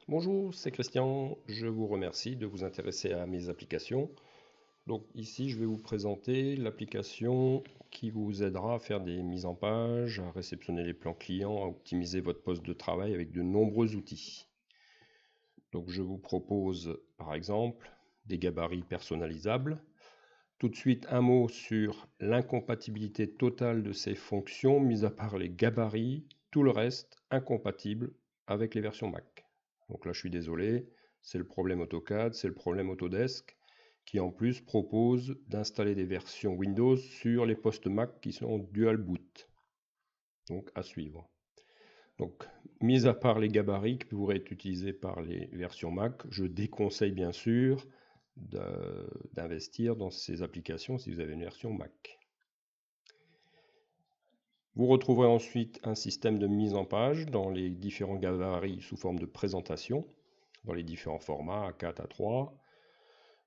Bonjour, c'est Christian. Je vous remercie de vous intéresser à mes applications. Donc ici, je vais vous présenter l'application qui vous aidera à faire des mises en page, à réceptionner les plans clients, à optimiser votre poste de travail avec de nombreux outils. Donc je vous propose par exemple des gabarits personnalisables. Tout de suite, un mot sur l'incompatibilité totale de ces fonctions, mis à part les gabarits, tout le reste incompatible avec les versions Mac. Donc là, je suis désolé, c'est le problème AutoCAD, c'est le problème Autodesk, qui en plus propose d'installer des versions Windows sur les postes Mac qui sont dual boot. Donc à suivre. Donc, mis à part les gabarits qui pourraient être utilisés par les versions Mac, je déconseille bien sûr d'investir dans ces applications si vous avez une version Mac. Vous retrouverez ensuite un système de mise en page dans les différents gabarits sous forme de présentation, dans les différents formats A4, A3.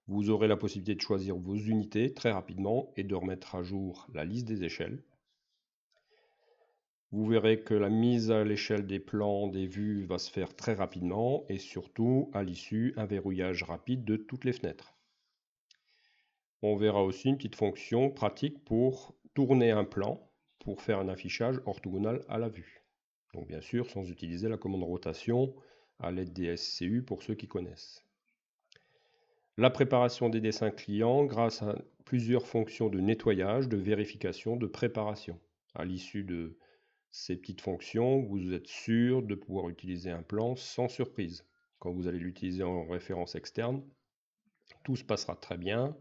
Vous aurez la possibilité de choisir vos unités très rapidement et de remettre à jour la liste des échelles. Vous verrez que la mise à l'échelle des plans, des vues va se faire très rapidement et surtout, à l'issue, un verrouillage rapide de toutes les fenêtres. On verra aussi une petite fonction pratique pour tourner un plan pour faire un affichage orthogonal à la vue. Donc bien sûr, sans utiliser la commande rotation à l'aide des SCU pour ceux qui connaissent. La préparation des dessins clients grâce à plusieurs fonctions de nettoyage, de vérification, de préparation. À l'issue de ces petites fonctions, vous êtes sûr de pouvoir utiliser un plan sans surprise. Quand vous allez l'utiliser en référence externe, tout se passera très bien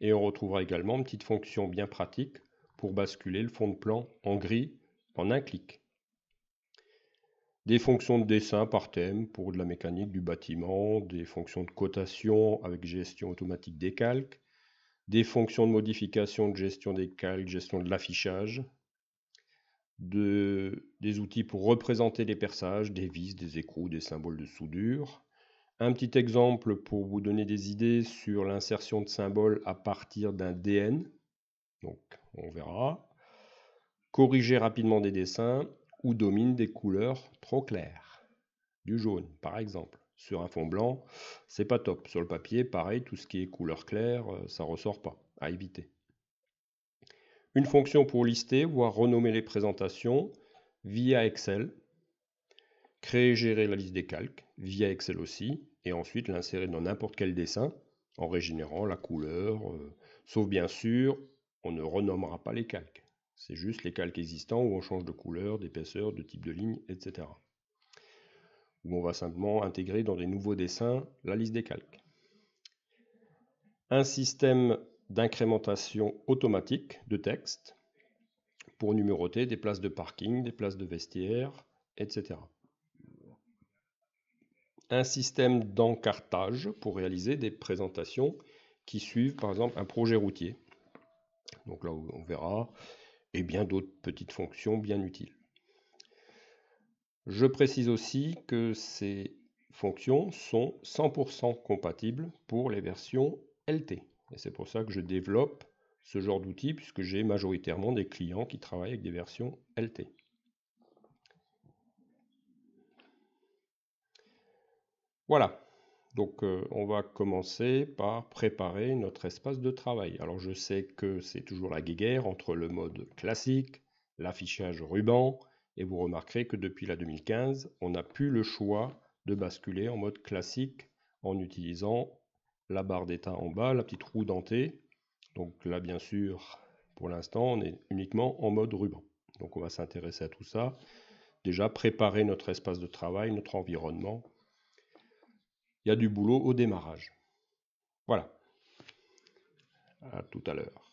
et on retrouvera également une petite fonction bien pratique pour basculer le fond de plan en gris en un clic. Des fonctions de dessin par thème pour de la mécanique du bâtiment, des fonctions de cotation avec gestion automatique des calques, des fonctions de modification de gestion des calques, gestion de l'affichage, des outils pour représenter les perçages, des vis, des écrous, des symboles de soudure. Un petit exemple pour vous donner des idées sur l'insertion de symboles à partir d'un DN. Donc on verra. Corriger rapidement des dessins ou domine des couleurs trop claires. Du jaune par exemple. Sur un fond blanc, c'est pas top. Sur le papier, pareil, tout ce qui est couleur claire, ça ressort pas. À éviter. Une fonction pour lister, voire renommer les présentations via Excel. Créer et gérer la liste des calques via Excel aussi. Et ensuite l'insérer dans n'importe quel dessin en régénérant la couleur. Sauf bien sûr, on ne renommera pas les calques. C'est juste les calques existants où on change de couleur, d'épaisseur, de type de ligne, etc. Où on va simplement intégrer dans des nouveaux dessins la liste des calques. Un système d'incrémentation automatique de texte pour numéroter des places de parking, des places de vestiaire, etc. Un système d'encartage pour réaliser des présentations qui suivent par exemple un projet routier. Donc là on verra, et bien d'autres petites fonctions bien utiles. Je précise aussi que ces fonctions sont 100% compatibles pour les versions LT. Et c'est pour ça que je développe ce genre d'outils, puisque j'ai majoritairement des clients qui travaillent avec des versions LT. Voilà, donc on va commencer par préparer notre espace de travail. Alors je sais que c'est toujours la guéguerre entre le mode classique, l'affichage ruban, et vous remarquerez que depuis la 2015, on n'a plus le choix de basculer en mode classique en utilisant la barre d'état en bas, la petite roue dentée. Donc là, bien sûr, pour l'instant, on est uniquement en mode ruban. Donc on va s'intéresser à tout ça. Déjà, préparer notre espace de travail, notre environnement. Il y a du boulot au démarrage. Voilà, à tout à l'heure.